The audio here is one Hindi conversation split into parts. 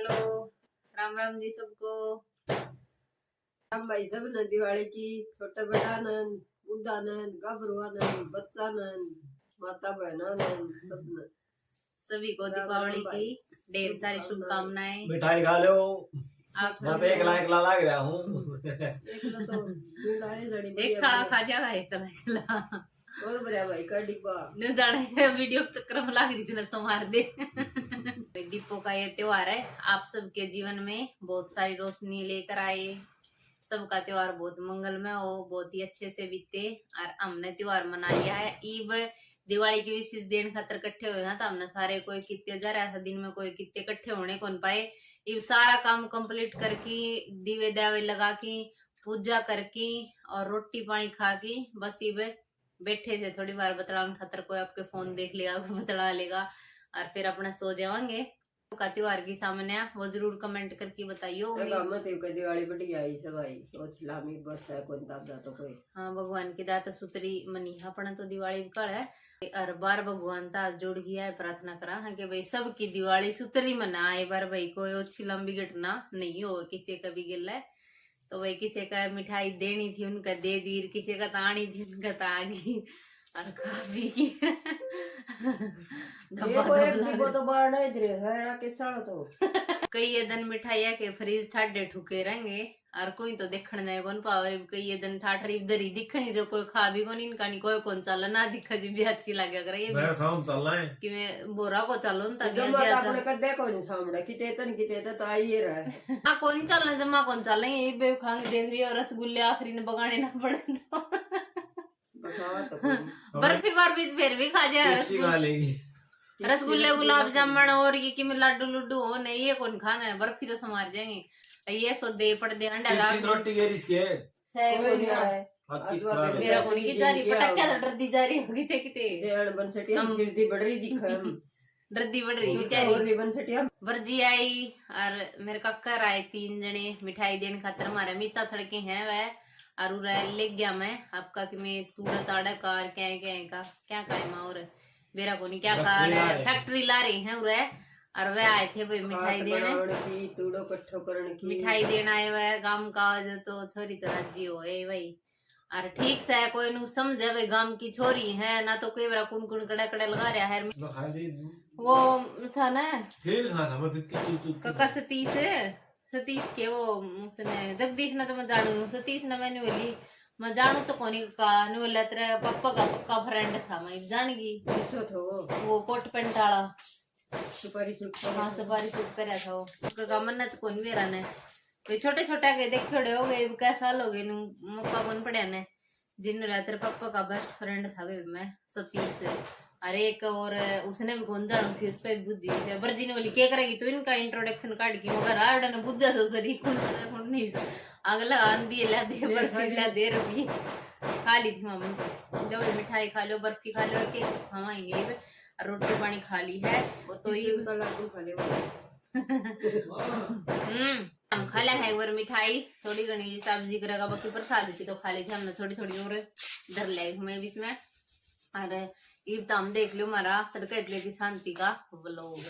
हेलो, राम राम जी सबको। हम भाई सब न दिवाली की छोटे बड़ा नन बुढ़ा नन गभरुआ नन बच्चा नन माता बहना नन सब न सभी को दीपावली की ढेर सारी शुभकामनाएं। मिठाई खा लो। आप मैं सब एक ला लग रहा हूँ। एक खड़ा खा जाएगा एक ला और बड़ा भाई का डिब्बा न जाने वीडियो चक्कर में लाग रही थी न संवार दे। डिपो का ये त्योहार है, आप सबके जीवन में बहुत सारी रोशनी लेकर आए। सबका त्योहार बहुत मंगलमय हो, बहुत ही अच्छे से बीते और हमने त्योहार मना लिया है। ईब दिवाली के विशेष दिन खातर इकट्ठे हुए हैं तो हमने सारे कोई कितने जा रहा था दिन में कोई कितने इकट्ठे होने कौन पाए। इब सारा काम कंप्लीट करके दीवे दावे लगा के पूजा करके और रोटी पानी खा के बस इब बैठे थे। थोड़ी बार बतलाने खातर कोई आपके फोन देख लेगा, कोई बतला लेगा और फिर अपना सो जाएंगे। का त्योहार की सामने वो जरूर कमेंट करके बताइयो। दिवाली बढ़िया आई सब आई सोच लामी बस है कोई दादा तो कोई हाँ भगवान की दाता सुतरी मनी अपना तो दिवाली कल है और बार भगवान ता जुड़ गया है। प्रार्थना करा है कि भाई सबकी दिवाली सुतरी मनाए बार भाई कोई अच्छी लंबी घटना नहीं हो किसी का भी गिल है। तो भाई किसी का मिठाई देनी थी उनका दे दी, किसी का तानी थी उनका तागी और खा पी की कई ये दिन मिठाइया के फ्रीज ठाडे ठुके रहेंगे और कोई तो देखने जाए कौन पावर। कई ये दिन ठाठरी इधर ही दिखे जो कोई खा भी कौन इनका नहीं कोई कौन चल ना दिखा जी भी अच्छी लगे करे ये मैं शाम चल रहा है कि मैं बोरा को चलो ना जम्मा आपने कदे को नहीं सामड़ा किते तो आई ही रहा है। हां कौन चलना जम्मा कौन चल ये बे खांग देख रही और रसगुल्ले आखिरी ने बगाने ना पड़े तो बर्फी बर्फी फिर भी खा जाए रसगुल्ले गुलाब जामुन और ये कि लड्डू लुड्डू हो नहीं ये कौन खाना है। बर्फी तो समार जाएंगे ये सो दे पड़ दे अंडा ला रोटी के रिस्क है सही कोनी आज की मेरा कोनी की जारी पटक्या तो डरदी जा रही होगी थे किते देण बन सटी हम गिरदी बढ़ रही दिखा हम डरदी बढ़ रही बेचारी और भी बन सटी हम वर्जी आई और मेरे कक्कर आए 3 जने मिठाई देने खातर हमारे मीता थड़के हैं वह और ले गया मैं आपका कि मैं तूड़ा ताड़ा कार क्या कायमा और मेरा को नहीं क्या कार है फैक्ट्री ला रही है उरे और वह आए थे भाई मिठाई देने की तूड़ो कट्ठो करने की मिठाई देना है वह गांव का तो छोरी तो राजी हो भाई और ठीक से कोई नु समझे भाई गांव की छोरी है ना तो कोई बड़ा कुन कुन कड़े कड़े लगा रहा है वो था ना सतीश के वो उसने जगदीश ने तो मैं जानू सतीश ने मैंने बोली मैं जानू तो कोनी का बोला तेरा पापा का पक्का फ्रेंड था मैं जानगी तो वो कोट पेंट वाला सुपारी सूट हाँ सुपारी सूट पहना था वो का मन्नत कौन मेरा ने वे छोटे छोटे के देख छोड़े हो गए क्या साल हो गए मौका कौन पड़ा ने जिन तेरे पापा का बेस्ट फ्रेंड था वे मैं सतीश अरे एक और उसने भी कौन जानू थी उस पर बुद्धि बर्जी ने बोली क्या करेगी तो इनका इंट्रोडक्शन कार्ड की मगर आड़ ने बुद्धा तो सरी कौन नहीं अगला आंधी ला दे बर्फी ला दे रही खा ली थी मामा लो मिठाई खा लो बर्फी खा लो केक खावाएंगे रोटी पानी खा ली है तो ये खा ले हम खा लिया है एक बार मिठाई थोड़ी घनी सब्जी करेगा बाकी प्रसाद की तो खा ली थी हमने थोड़ी थोड़ी और धर लाई हमें भी इसमें और ईब तो हम देख लो हमारा तड़का इतने की शांति का ब्लॉग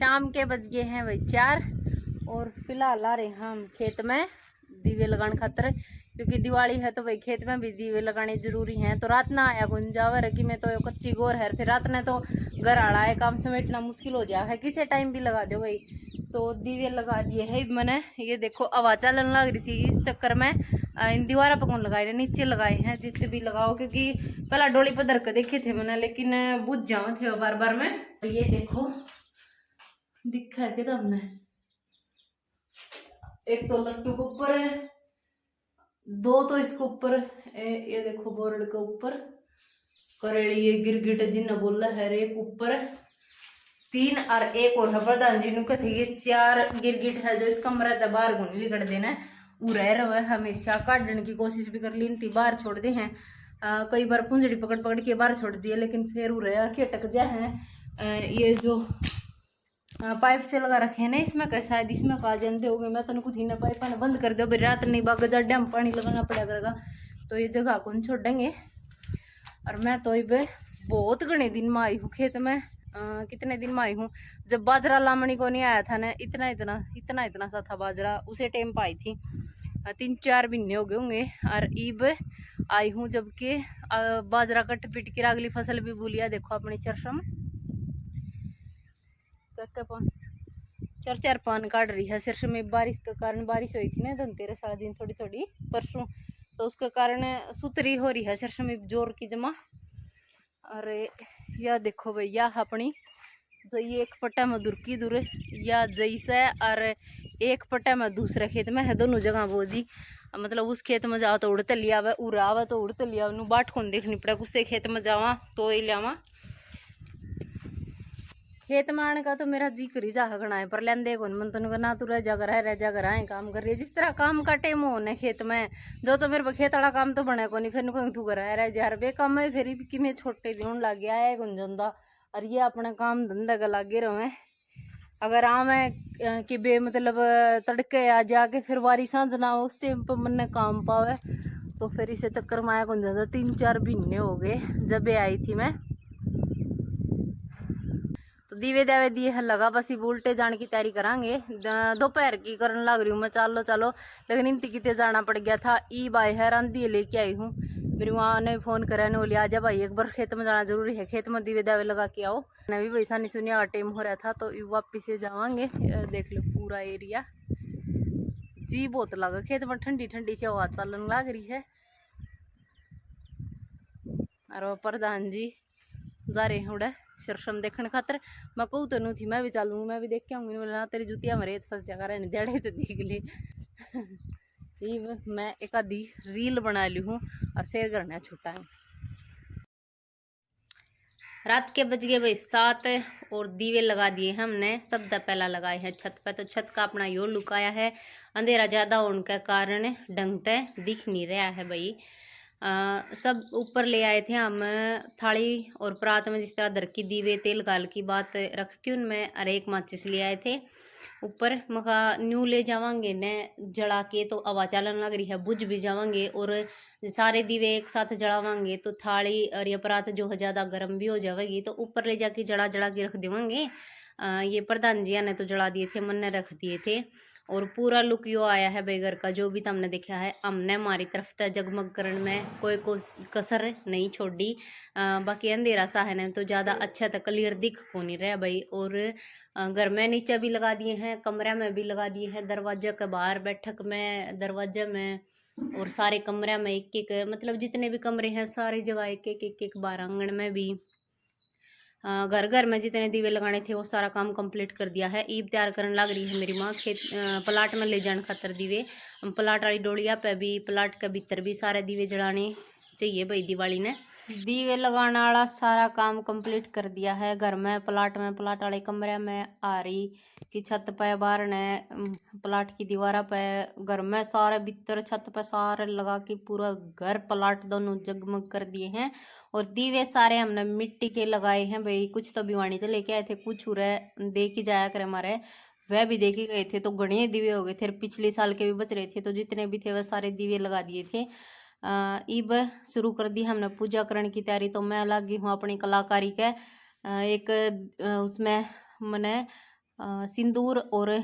शाम के बज गए हैं भाई 4 और फिलहाल आ रहे हम खेत में दीवे लगाने खातर क्योंकि दिवाली है तो भाई खेत में भी दीवे लगाने जरूरी हैं। तो रात ना आया गुंजावर कि मैं तो कच्ची गोर है फिर रात ने तो घर आड़ा है काम समेटना मुश्किल हो जाए है किसी टाइम भी लगा दो भाई तो दीवे लगा दिए है मैंने। ये देखो आवाज चलन लग रही थी, इस चक्कर में इन दीवारा पर कौन लगाए, नीचे लगाए हैं जितने भी लगाओ, क्योंकि पहला डोली पर धर के देखे थे मैंने, लेकिन बुझ जाओ थे बार बार में। ये देखो दिखा है कि हमने एक तो लट्टू के ऊपर है, दो तो इसके ऊपर, ये देखो बोर्ड के ऊपर करेली, ये गिरगिट जिन्ना बोला है, एक ऊपर 3 और एक और है प्रधान जी नुके थे। ये 4 गिरगिट है जो इस कमरे से बाहर घूमने कर देना वो रह रहा है। हमेशा काटने की कोशिश भी कर ली थी, बाहर छोड़ दे हैं, कई बार पुंजड़ी पकड़ पकड़ के बाहर छोड़ दिए, लेकिन फिर वो रह के अटक जा है। ये जो पाइप से लगा रखे हैं ना इसमें का, शायद इसमें का जानते हो गए, मैं तो कुछ ही ना पाइप बंद कर दो, अभी रात नहीं बाग गड्ढे में पानी लगाना पड़ा करेगा, तो ये जगह कौन छोड़ेंगे। और मैं तो ये बहुत घने दिन में आई हूँ खेत में, कितने दिन में आई हूँ, जब बाजरा लामणी को नहीं आया था ना, इतना सा था बाजरा, उसे टाइम पर आई थी, 3-4 महीने हो गए होंगे। और ईब आई हूँ जबकि बाजरा कट पिट के अगली फसल भी बोलिया। देखो अपनी सरसम 4-4 पान काट रही है सरसम में, बारिश के कारण, बारिश हुई थी ना धनतेरस सारा दिन थोड़ी थोड़ी परसों, तो उसके कारण सुतरी हो रही है सरसम में जोर की जमा। अरे या देखो भैया अपनी जो ये एक पट्टा में दूर की दूर या जैसे, और एक पट्टा में दूसरे खेत में है, दोनों जगह बो दी, मतलब उस खेत में जाओ तो उड़ते लिया हुआ, उड़ा हुआ तो उड़ते लिया, बाट कौन देखनी पड़ा, उससे खेत में जावा तो ही लियावा। खेत में आने का तो मेरा जी करी जा हगना है, पर लेंदे कौन मन, तो ना तू रह जा कर आए काम कर रही है, जिस तरह काम का टेम होने खेत में, जो तो मेरे खेत वाला काम तो बने को नहीं, फिर कहीं तू रह जा बे काम में, फिर कि मैं छोटे दिन लग गया है गुंजंदा, और ये अपना काम धंधा का लागे रहे। अगर आम है कि बे मतलब तड़के आ जाके फिर वारी सांझ ना उस टाइम पर मन काम पावे, तो फिर इसे चक्कर में आया गुंजंदा। 3-4 महीने हो गए जब आई थी मैं, दीवे दावे दिए है लगा, बस ये उल्टे जाने की तैयारी करांगे, दोपहर की करने लग रही हूँ मैं, चलो चलो, लेकिन इनती कितने जाना पड़ गया था। ई बाई है रांधी लेके आई हूँ, मेरी माँ ने फ़ोन करा ने बोली आजा भाई एक बार खेत में जाना जरूरी है, खेत में दीवे दावे लगा के आओ। मैं भी वैसा नहीं सुनिया टाइम हो रहा था, तो वापिस से जावांगे। देख लो पूरा एरिया, जी बहुत लगा खेत में, ठंडी ठंडी सी हवा चलन लग रही है। और प्रधान जी जा रहे हैं उड़े सरसम देखने खातर, मैं कहूँ तो नहीं थी मैं भी चलूँगी, मैं भी देख के आऊँगी, बोला तेरी जुतिया में रेत फंस जाकर रहने देड़े तो देख ले। ये मैं एक आधी रील बना ली हूँ और फिर करना छुट्टा है। रात के बज गए भाई 7 और दीवे लगा दिए हमने, सबसे पहला लगाए हैं छत पे, तो छत का अपना यो लुक आया है, अंधेरा ज़्यादा होने के कारण ढंग से दिख नहीं रहा है भाई। सब ऊपर ले आए थे हम थाली और परात में, जिस तरह दर की दीवे तेल गाल की बात रख के उनमें, और एक माचिस ले आए थे ऊपर, मखा न्यू ले जावांगे ने जला के, तो आवाज चलन लग रही है, बुझ भी जावांगे, और सारे दीवे एक साथ जलावांगे तो थाली और ये परात जो है ज़्यादा गर्म भी हो जाएगी, तो ऊपर ले जाके जला के रख देवांगे। ये प्रधान जी ने तो जला दिए थे, मन ने रख दिए थे, और पूरा लुक यो आया है बेगर का, जो भी तुमने देखा है हमने हमारी तरफ से जगमग करण में कोई कसर नहीं छोड़ी। बाकी अंधेरा सा है ना, तो ज़्यादा अच्छा तक क्लियर दिख को नहीं रहा भाई। और घर में नीचे भी लगा दिए हैं, कमरे में भी लगा दिए हैं, दरवाजे के बाहर, बैठक में, दरवाजे में, और सारे कमरे में एक एक, मतलब जितने भी कमरे हैं सारी जगह एक बार, आंगन में भी, घर घर में जितने दीवे लगाने थे वो सारा काम कंप्लीट कर दिया है। ईब तैयार करने लग रही है मेरी माँ, खेत प्लाट में ले जाने खातर दीवे, प्लाट वाली डोलिया पे भी, प्लाट के भीतर भी सारे दीवे जलाने चाहिए भाई। दिवाली ने दीवे लगाने वाला सारा काम कंप्लीट कर दिया है, घर में, प्लाट में, प्लाट वाले कमरे में, आ रही कि छत पे, बाहर ने, प्लाट की दीवारा पे, घर में सारे भीतर छत पे सारे लगा के पूरा घर प्लाट दोनों जगमग कर दिए हैं। और दीवे सारे हमने मिट्टी के लगाए हैं भाई, कुछ तो भिवानी तो लेके आए थे, कुछ उरे दे के जाया करे हमारे, वह भी दे के गए थे, तो घने दीवे हो गए थे, पिछले साल के भी बच रहे थे, तो जितने भी थे वह सारे दीवे लगा दिए थे। ईब शुरू कर दी हमने पूजा करने की तैयारी, तो मैं लगी हूँ अपनी कलाकारी के, एक उसमें मैंने सिंदूर और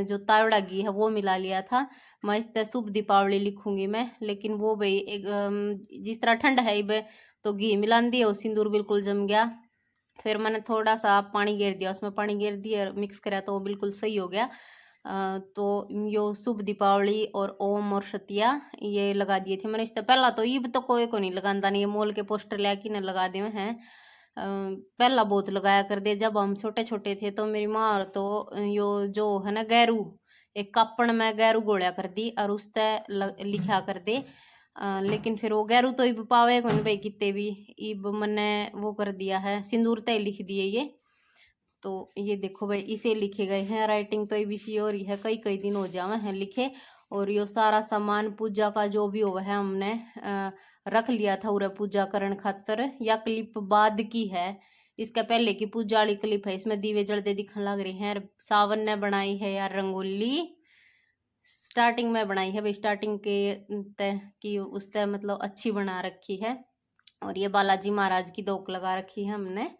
जो तावड़ा घी है वो मिला लिया था, मैं इस तरह शुभ दीपावली लिखूंगी मैं, लेकिन वो भाई जिस तरह ठंड है ईब तो घी मिलान दी और सिंदूर बिल्कुल जम गया, फिर मैंने थोड़ा सा पानी गेर दिया, उसमें पानी गेर दिया, मिक्स करा तो वो बिल्कुल सही हो गया। तो यो शुभ दीपावली और ओम और सतिया ये लगा दिए थे मैंने। इससे पहला तो ईब तो कोई को नहीं लगाता, नहीं ये मोल के पोस्टर लेके न लगा दिए हैं। पहला बहुत लगाया कर दे, जब हम छोटे छोटे थे तो मेरी माँ और तो यो जो है ना गैरू, एक कापड़ में गैरू गोलिया कर दी और उस पर लिखा कर दे। लेकिन फिर वो गैरू तो इब पावे कौन भाई कितने भी, इब मैंने वो कर दिया है सिंदूर तय लिख दिए ये। तो ये देखो भाई इसे लिखे गए हैं, राइटिंग तो ABC हो रही है, कई कई दिन हो जावे हैं लिखे। और यो सारा सामान पूजा का जो भी हुआ है हमने रख लिया था उरे पूजा करण खातर। या क्लिप बाद की है, इसका पहले की पूजा वाली क्लिप है, इसमें दीवे जलते दिखने लग रहे हैं। सावन ने बनाई है यार रंगोली, स्टार्टिंग में बनाई है भाई, स्टार्टिंग के तय की उस तय मतलब अच्छी बना रखी है। और ये बालाजी महाराज की दोक लगा रखी है हमने,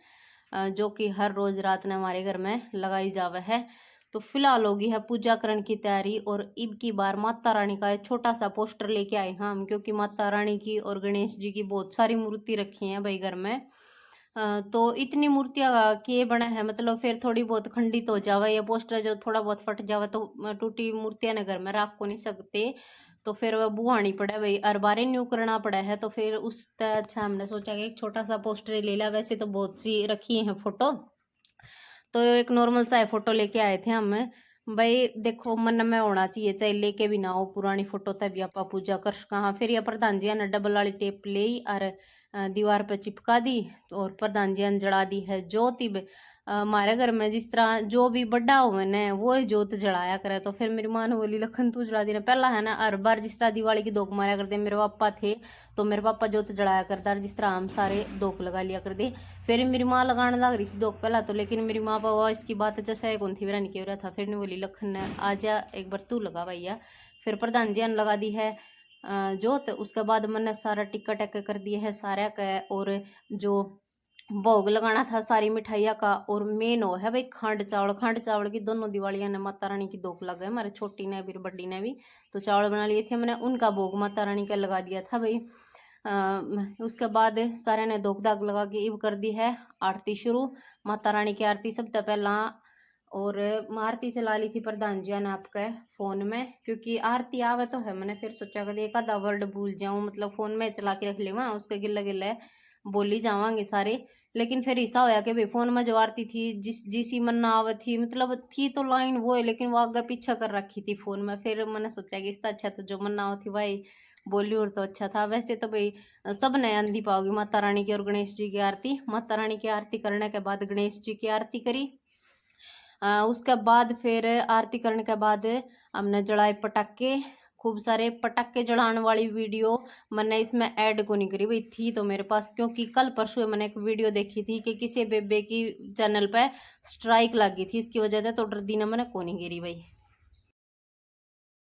जो कि हर रोज रात ने हमारे घर में लगाई जावे है। तो फिलहाल होगी है पूजा करण की तैयारी। और इब की बार माता रानी का एक छोटा सा पोस्टर लेके आए हैं हम, क्योंकि माता रानी की और गणेश जी की बहुत सारी मूर्ति रखी हैं भाई घर में। तो इतनी मूर्तियां के बना है मतलब फिर थोड़ी बहुत खंडित हो जावे, या पोस्टर जो थोड़ा बहुत फट जावे तो टूटी मूर्तियां ने घर में रख को नहीं सकते, तो फिर वह बुहानी पड़े भाई, हर बार न्यू करना पड़ा है। तो फिर उस अच्छा हमने सोचा कि एक छोटा सा पोस्टर ले लिया। वैसे तो बहुत सी रखी हैं फोटो, तो एक नॉर्मल सा फोटो लेके आए थे हम भाई। देखो मन में होना चाहिए, चाहे लेके भी ना हो पुरानी फोटो, तभी आप पूजा कर कहाँ। फिर यह प्रधान जी ने डबल वाली टेप ले और दीवार पे चिपका दी, और प्रधान जी ने जला दी है जोत। हमारे घर में जिस तरह जो भी बड़ा हुए न वो जोत जलाया करे। तो फिर मेरी माँ ने बोली लखन तू जला दी ना, पहला है ना हर बार जिस तरह दिवाली की दोक मारा करते मेरे पापा थे, तो मेरे पापा जोत जलाया करता, जिस तरह हम सारे दोक लगा लिया करते। फिर मेरी माँ लगाने लग रही थी दोक पहला तो, लेकिन मेरी माँ बाबा इसकी बात जैसे कौन थी मेरा नहीं कह रहा था। फिर ने बोली लखन ने आ जा एक बार तू लगा भैया। फिर प्रधान जी ने लगा दी है जोत। उसके बाद मैंने सारा टिक्का टक्का कर दिया है सारा का, और जो भोग लगाना था सारी मिठाइयाँ का। और मेन हो है भाई खंड चावल। खंड चावल की दोनों दिवालियाँ ने माता रानी की दोक लग गए, हमारे छोटी ने भी बड़ी ने भी। तो चावल बना लिए थे मैंने, उनका भोग माता रानी का लगा दिया था भाई। उसके बाद सारे ने दोक दाग लगा के इब कर दी है आरती शुरू। माता रानी की आरती सबसे पहला, और आरती चला ली थी प्रधान जी ने आपके फ़ोन में, क्योंकि आरती आवे तो है। मैंने फिर सोचा कि एक आधा वर्ड भूल जाऊँ, मतलब फ़ोन में चला के रख ले वहाँ, उसके गिल्ले गिल्ले बोली जावांगे सारे। लेकिन फिर ऐसा होया कि भाई फ़ोन में जो आरती थी जिसी मन ना आवे थी, मतलब थी तो लाइन वो है, लेकिन वो आगे पीछे कर रखी थी फ़ोन में। फिर मैंने सोचा कि इससे अच्छा तो जो मन ना थी भाई बोली और तो अच्छा था। वैसे तो भाई सब ने आंधी पाओगी माता रानी की और गणेश जी की आरती। माता रानी की आरती करने के बाद गणेश जी की आरती करी। उसके बाद फिर आरती करने के बाद हमने जलाए पटाखे, खूब सारे पटाखे जलाने वाली वीडियो मैंने इसमें ऐड को नहीं करी भाई, थी तो मेरे पास, क्योंकि कल परसों मैंने एक वीडियो देखी थी कि किसी बेबे की चैनल पे स्ट्राइक लगी थी, इसकी वजह से तो डर दी ना मैंने को नहीं गिरी भाई।